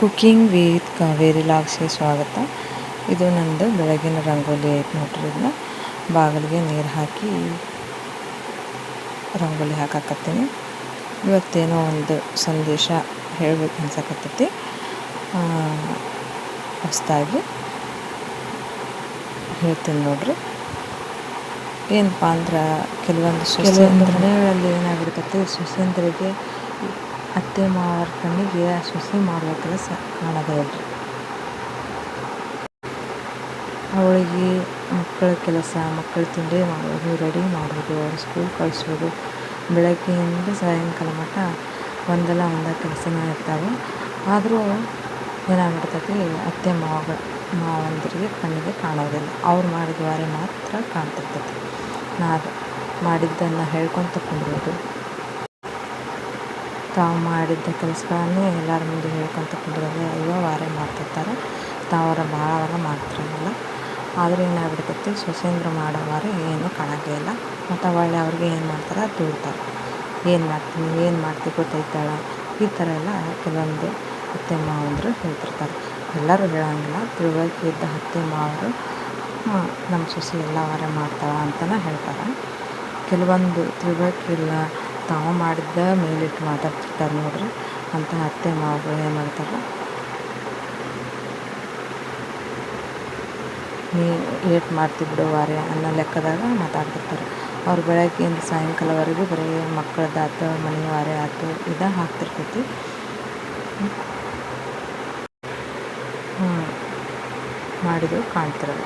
Cooking with Kaveri ಲಾಗ್ಸ್ಗೆ ಸ್ವಾಗತ. ಇದು ನಂದು ಬೆಳಗಿನ ರಂಗೋಲಿ ಐತೆ ನೋಡ್ರಿ. ಇದನ್ನ ಬಾಗಿಲಿಗೆ ನೀರು ಹಾಕಿ ರಂಗೋಲಿ ಹಾಕಕತ್ತೀನಿ. ಇವತ್ತೇನೋ ಒಂದು ಸಂದೇಶ ಹೇಳ್ಬೇಕು ಅನ್ಸಕತ್ತೈತಿ. ಹೊಸದಾಗಿ ಹೇಳ್ತೀನಿ ನೋಡ್ರಿ. ಏನಪ್ಪ ಅಂದ್ರೆ ಕೆಲವೊಂದು ಮನೆಗಳಲ್ಲಿ ಏನಾಗ್ಬಿಡ್ತೈತಿ, ಸೊಸೆಂದರಿಗೆ ಅತ್ತೆ ಮಾವರ ಕಣ್ಣಿಗೆ ಸೊಸೆ ಮಾಡುವ ಕೆಲಸ ಕಾಣೋದೇ ಇಲ್ರಿ. ಅವಳಿಗೆ ಮಕ್ಕಳ ಕೆಲಸ, ಮಕ್ಕಳ ತಿಂಡಿ ಮಾಡೋದು, ರೆಡಿ ಮಾಡೋದು, ಅವ್ರು ಸ್ಕೂಲ್ ಕಳಿಸೋದು, ಬೆಳಗ್ಗೆಯಿಂದ ಸಾಯಂಕಾಲ ಮಟ್ಟ ಒಂದಲ್ಲ ಒಂದು ಕೆಲಸನೇ ಇರ್ತಾವೆ. ಆದರೂ ಏನಾಗ್ಬಿಡ್ತೈತಿ, ಅತ್ತೆ ಮಾವಂದರಿಗೆ ಕಣ್ಣಿಗೆ ಕಾಣೋದಿಲ್ಲ. ಅವ್ರು ಮಾಡಿದ ವಾರೆ ಮಾತ್ರ ಕಾಣ್ತಿರ್ತೈತಿ. ನಾವು ಮಾಡಿದ್ದನ್ನು ಹೇಳ್ಕೊತ ಕುಂದ್ರೋದು, ತಾವು ಮಾಡಿದ್ದ ಕೆಲಸಗಳನ್ನೇ ಎಲ್ಲರ ಮುಂದೆ ಹೇಳ್ಕೊತ ಕುಂದ್ರೋದು ವಾರೆ ಮಾಡ್ತಿರ್ತಾರೆ. ತಾವರ ಭಾಳ ಮಾಡ್ತಿರಲಿಲ್ಲ. ಆದರೆ ಏನಾಗ್ಬಿಡ್ತೈತಿ, ಸೊಸೆಂದ್ರು ಮಾಡೋವಾರೆ ಏನೂ ಕಾಣೋದೇ ಇಲ್ಲ. ಮತ್ತು ಒಳ್ಳೆ ಅವ್ರಿಗೆ ಏನು ಮಾಡ್ತಾರೆ, ದೂಡ್ತಾರೆ. ಏನು ಮಾಡ್ತೀವಿ ಗೊತ್ತೈತಾಳ, ಈ ಥರ ಎಲ್ಲ ಕೆಲವೊಂದು ಅತ್ತೆ ಮಾವಂದರು ಹೇಳ್ತಿರ್ತಾರೆ. ಎಲ್ಲರೂ ಹೇಳೋಂಗಿಲ್ಲ, ತಿಳುವಳಿಕೆ ಇದ್ದ ಅತ್ತೆ ಮಾವರು ನಮ್ಮ ಸೊಸೆ ಎಲ್ಲ ವಾರೆ ಮಾಡ್ತಾಳೆ ಅಂತಲೇ ಹೇಳ್ತಾರೆ. ಕೆಲವೊಂದು ತಿಳುವಳಿಕೆ ಇಲ್ಲ, ತಾವು ಮಾಡಿದ್ದ ಮೇಲಿಟ್ಟು ಮಾತಾಡ್ತಿರ್ತಾರೆ ನೋಡ್ರಿ. ಅಂತ ಅತ್ತೆ ಮಾವುಗಳು ಏನು ಮಾಡ್ತಾರೆ, ನೀ ಏಟ್ ಮಾಡ್ತೀವಿ ಬಿಡು ವಾರೆ ಅನ್ನೋ ಲೆಕ್ಕದಾಗ ಮಾತಾಡ್ತಿರ್ತಾರೆ. ಅವ್ರು ಬೆಳಗ್ಗೆಯಿಂದ ಸಾಯಂಕಾಲವರೆಗೂ ಬರೀ ಮಕ್ಕಳದ್ದಾತು, ಮನೆ ವಾರೆ ಆಯ್ತು ಇದೇ ಹಾಕ್ತಿರ್ತೈತಿ. ಮಾಡಿದ್ರು ಕಾಣ್ತಿರಲ್ಲ.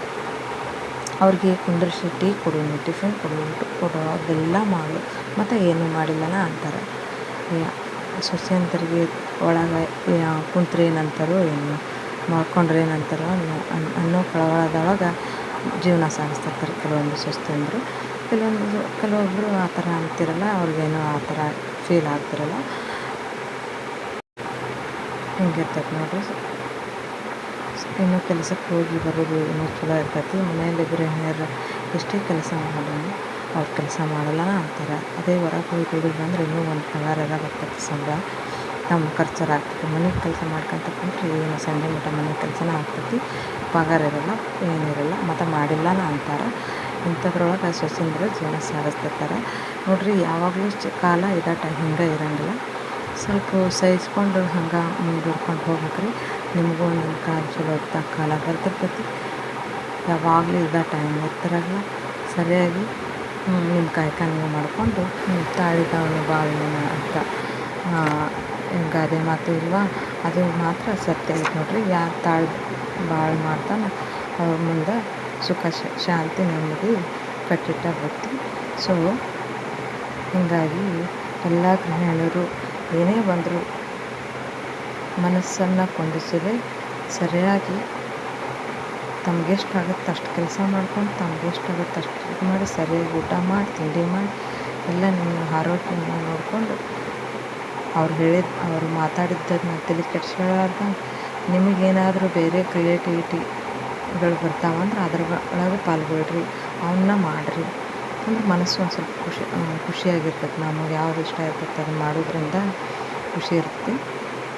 ಅವ್ರಿಗೆ ಕುಂದರ್ಸಿ ಟೀ ಕೊಡು, ಟಿಫಿನ್ ಕೊಡು, ಊಟ ಕೊಡು, ಅದೆಲ್ಲ ಮಾಡು, ಮತ್ತು ಏನೂ ಮಾಡಿಲ್ಲನ ಅಂತಾರೆ. ಸೊಸೆಂದರಿಗೆ ಒಳಗೆ ಕುಂತ್ರೆ ಏನಂತಾರೋ ಏನು, ಮಾಡ್ಕೊಂಡ್ರೆ ಏನಂತಾರೋ ಅನ್ನೋ ಕಳವಳದೊಳಗೆ ಜೀವನ ಸಾಗಿಸ್ತಿರ್ತಾರೆ ಕೆಲವೊಂದು ಸೊಸೆಂದರು. ಕೆಲವೊಬ್ಬರು ಆ ಥರ ಅಂತಿರಲ್ಲ, ಅವ್ರಿಗೇನೋ ಆ ಥರ ಫೀಲ್ ಆಗ್ತಿರಲ್ಲ. ಹಿಂಗಿರ್ತೈತೆ ನೋಡ್ರಿ. ಇನ್ನೂ ಕೆಲಸಕ್ಕೆ ಹೋಗಿ ಬರೋದು ಇನ್ನೂ ಚಲೋ ಇರ್ತೈತಿ. ಮನೆಯಲ್ಲಿ ಗೃಹಿಣಿಯರು ಎಷ್ಟೇ ಕೆಲಸ ಮಾಡೋಣ, ಅವ್ರು ಕೆಲಸ ಮಾಡಲ್ಲ ಅಂತಾರೆ. ಅದೇ ಹೊರಗೆ ಹೋಗಿ ದುಡಿದು ಬಂದರೆ ಇನ್ನೂ ಒಂದು ಪಗಾರ ಬರ್ತೈತಿ, ಸಂಬಳ, ನಮ್ಮ ಖರ್ಚರ ಆಗ್ತೈತಿ. ಮನೆ ಕೆಲಸ ಮಾಡ್ಕೊಂತ ಕುಂತ್ರೆ ಏನು ಸಂಜೆ ಮಟ್ಟ ಮನೆ ಕೆಲಸನ ಆಗ್ತೈತಿ, ಪಗಾರ ಇರೋಲ್ಲ, ಏನಿರಲ್ಲ, ಮತ್ತು ಮಾಡಿಲ್ಲನ ಅಂತಾರೆ. ಇಂಥದ್ರೊಳಗೆ ಸೊಸೆಂದ್ರು ಜೀವನ ಸಾಗಿಸ್ತಿರ್ತಾರೆ ನೋಡ್ರಿ. ಯಾವಾಗಲೂ ಕಾಲ ಹಿಂಗೆ ಇರೋಂಗಿಲ್ಲ. ಸ್ವಲ್ಪ ಸಹಿಸ್ಕೊಂಡು ಹಂಗೆ ಮುಂದೂಡ್ಕೊಂಡು ಹೋಗ್ಬೇಕ್ರಿ. ನಿಮಗೂ ಒಂದೊಂದು ಕಾಲ ಚಲೋ ಕಾಲ ಬರ್ತಿರ್ತೈತಿ. ಯಾವಾಗಲೂ ಟೈಮ್ ಇರ್ತಿರಲ್ಲ. ಸರಿಯಾಗಿ ನಿಮ್ಮ ಕಾಯಕ ನೀವು ಮಾಡಿಕೊಂಡು ತಾಳಿದವನು ಬಾಳಿನ ಅಂತ ಗಾದೆ ಮಾತು ಇಲ್ವಾ, ಅದು ಮಾತ್ರ ಸತ್ಯ ಐತೆ ನೋಡ್ರಿ. ಯಾರು ಬಾಳು ಮಾಡ್ತಾನೆ ಅವ್ರ ಮುಂದೆ ಸುಖ ಶಾಂತಿ ನೆಮ್ಮದಿ ಕಟ್ಟಿಟ್ಟ ಬುತ್ತಿ. ಸೊ ಹೀಗಾಗಿ ಎಲ್ಲ ಗೃಹಿಣಿಯರು ಏನೇ ಬಂದರೂ ಮನಸ್ಸನ್ನು ಕೊಂದಿಸದೆ ಸರಿಯಾಗಿ ತಮಗೆಷ್ಟಾಗುತ್ತೆ ಅಷ್ಟು ಕೆಲಸ ಮಾಡ್ಕೊಂಡು, ತಮಗೆಷ್ಟಾಗುತ್ತೆ ಅಷ್ಟು ಇದು ಮಾಡಿ, ಸರಿಯಾಗಿ ಊಟ ಮಾಡಿ, ತಿಂಡಿ ಮಾಡಿ, ಎಲ್ಲ ನಿಮ್ಮ ಆರೋಗ್ಯನ ನೋಡಿಕೊಂಡು ಅವರು ಮಾತಾಡಿದ್ದನ್ನು ತಲೆ ಕೆಡಿಸ್ಕೊಳ್ಳಾರ್ದಂಗೆ ನಿಮಗೇನಾದರೂ ಬೇರೆ ಕ್ರಿಯೇಟಿವಿಟಿಗಳು ಬರ್ತಾವಂದ್ರೆ ಅದ್ರ ಒಳಗೆ ಪಾಲ್ಗೊಳ್ರಿ, ಅವನ್ನ ಮಾಡಿರಿ. ಅಂದ್ರೆ ಮನಸ್ಸು ಒಂದು ಸ್ವಲ್ಪ ಖುಷಿಯಾಗಿರ್ತೈತೆ. ನಮಗೆ ಯಾವುದು ಇಷ್ಟ ಇರ್ತೈತೆ ಅದನ್ನು ಮಾಡೋದ್ರಿಂದ ಖುಷಿ ಇರ್ತೈತಿ.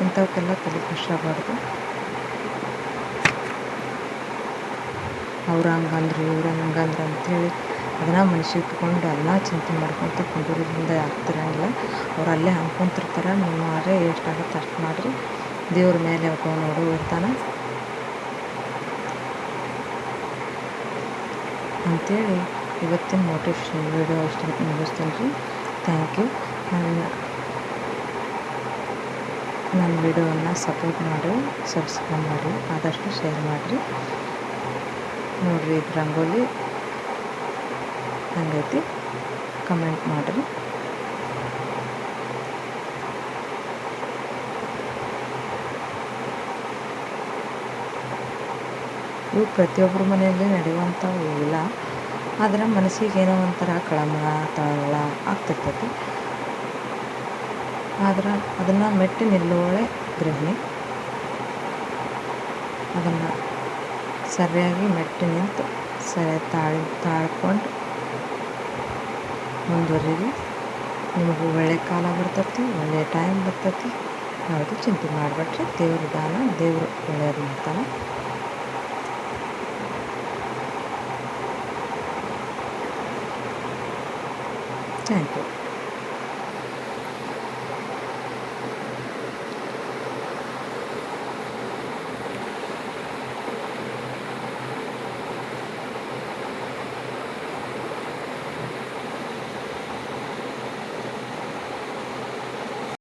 ಇಂಥವಕ್ಕೆಲ್ಲ ತಲೆ ಖುಷಿಯಾಗಬಾರ್ದು. ಅವ್ರು ಹಂಗಂದ್ರು ಇವ್ರು ಹಂಗಂದ್ರು ಅಂಥೇಳಿ ಅದನ್ನು ಮನಸ್ಸಿಗೆ ಇಟ್ಕೊಂಡು ಅದನ್ನ ಚಿಂತೆ ಮಾಡ್ಕೊತ ಕುಂದೂರಿಂದ ಆಗ್ತಿರಂಗಿಲ್ಲ. ಅವ್ರು ಅಲ್ಲೇ ಅಂದ್ಕೊಂತಿರ್ತಾರೆ. ನಿಮ್ಮ ಆದ್ರೆ ಎಷ್ಟಾಗುತ್ತೆ ಅಷ್ಟು ಮಾಡಿರಿ, ದೇವ್ರ ಮೇಲೆ ನೋಡು ಇರ್ತಾನೆ ಅಂಥೇಳಿ ಇವತ್ತಿನ ಮೋಟಿವೇಶನ್ ವಿಡಿಯೋ ಇಷ್ಟು ಮುಗಿಸ್ತೀನಿ ರೀ. Thank you. ನನ್ನ ವಿಡಿಯೋವನ್ನು ಸಪೋರ್ಟ್ ಮಾಡಿ, ಸಬ್ಸ್ಕ್ರೈಬ್ ಮಾಡಿ, ಆದಷ್ಟು ಶೇರ್ ಮಾಡಿರಿ. ನೋಡಿರಿ, ಇದು ರಂಗೋಲಿ ಹಂಗೈತಿ, ಕಮೆಂಟ್ ಮಾಡಿರಿ. ಇವು ಪ್ರತಿಯೊಬ್ಬರ ಮನೆಯಲ್ಲಿ ನಡೆಯುವಂಥವು ಇಲ್ಲ. ಆದರೆ ಮನಸ್ಸಿಗೆ ಏನೋ ಒಂಥರ ಕಳಮಳ ತಳಮಳ ಆಗ್ತಿರ್ತೈತಿ. ಆದ್ರೆ ಅದನ್ನು ಮೆಟ್ಟಿ ನಿಲ್ಲುವಳೆ ಗೃಹಿಣಿ. ಅದನ್ನು ಸರಿಯಾಗಿ ಮೆಟ್ಟಿ ನಿಂತು ತಾಳ್ಕೊಂಡು ಮುಂದುವರಿರಿ. ನಿಮಗೂ ಒಳ್ಳೆಯ ಕಾಲ ಬರ್ತೈತಿ, ಒಳ್ಳೆಯ ಟೈಮ್ ಬರ್ತೈತಿ. ಯಾವುದು ಚಿಂತೆ ಮಾಡಬೇಡ್ರಿ. ದೇವ್ರ ದಾನ, ದೇವರು ಒಳ್ಳೆಯದು ಮಾಡ್ತಾನೆ. Thank you.